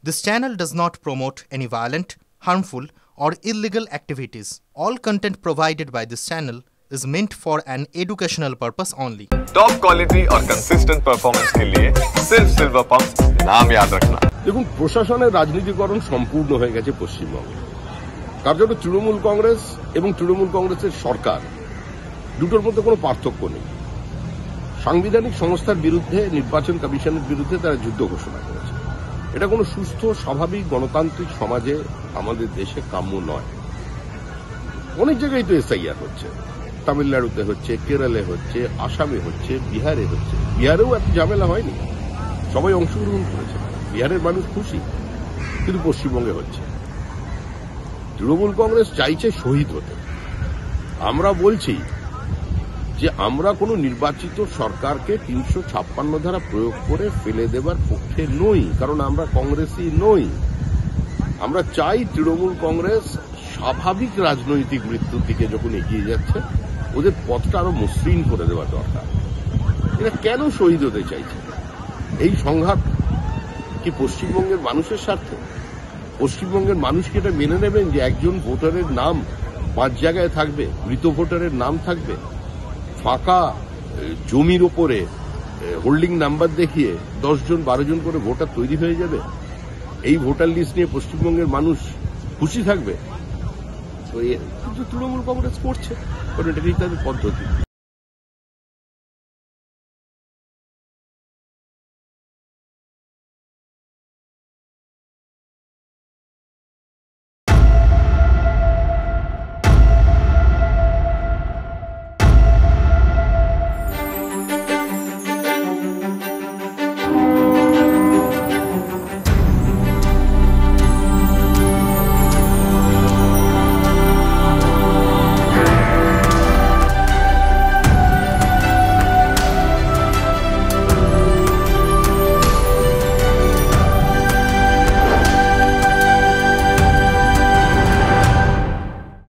This channel does not promote any violent, harmful, or illegal activities. All content provided by this channel is meant for an educational purpose only. Top quality और consistent performance के लिए सिर्फ silver pump नाम याद रखना। দেখুন, প্রশাসনের রাজনীতিকরণ সম্পূর্ণ হয়ে গেছে পশ্চিমবঙ্গে। তার জন্য তৃণমূল কংগ্রেস এবং তৃণমূল কংগ্রেসের সরকার দুটোর মধ্যে কোনো পার্থক্য নেই। সাংবিধানিক সংস্থার বিরুদ্ধে, নির্বাচন কমিশনের বিরুদ্ধে তারা যুদ্ধ ঘোষণা করেছে। এটা কোনো সুস্থ, স্বাভাবিক গণতান্ত্রিক সমাজে আমাদের দেশে কাম্য নয়। অনেক জায়গায় তো এসআইআর হচ্ছে, তামিলনাড়ুতে হচ্ছে, কেরালে হচ্ছে, আসামে হচ্ছে, বিহারে হচ্ছে। বিহারেও এত ঝামেলা হয়নি, সবাই অংশগ্রহণ করেছে, বিহারের মানুষ খুশি। কিন্তু পশ্চিমবঙ্গে হচ্ছে। তৃণমূল কংগ্রেস চাইছে শহীদ হতে। আমরা বলছি যে আমরা কোনো নির্বাচিত সরকারকে ৩৫৬ ধারা প্রয়োগ করে ফেলে দেবার পক্ষে নই, কারণ আমরা কংগ্রেসই নই। আমরা চাই তৃণমূল কংগ্রেস স্বাভাবিক রাজনৈতিক মৃত্যুর দিকে যখন এগিয়ে যাচ্ছে, ওদের পথটা আরো মসৃণ করে দেওয়া দরকার। এরা কেন শহীদ হতে চাইছে? এই সংঘাত কি পশ্চিমবঙ্গের মানুষের স্বার্থে? পশ্চিমবঙ্গের মানুষ কি এটা মেনে নেবেন যে একজন ভোটারের নাম ৫ জায়গায় থাকবে, মৃত ভোটারের নাম থাকবে, ফাঁকা জমির ওপরে হোল্ডিং নাম্বার দেখিয়ে ১০ জন ১২ জন করে ভোটার তৈরি হয়ে যাবে? এই ভোটার লিস্ট নিয়ে পশ্চিমবঙ্গের মানুষ খুশি থাকবে? তো কিন্তু তৃণমূল কংগ্রেস করছে, কারণ এটাই তাদের পদ্ধতি।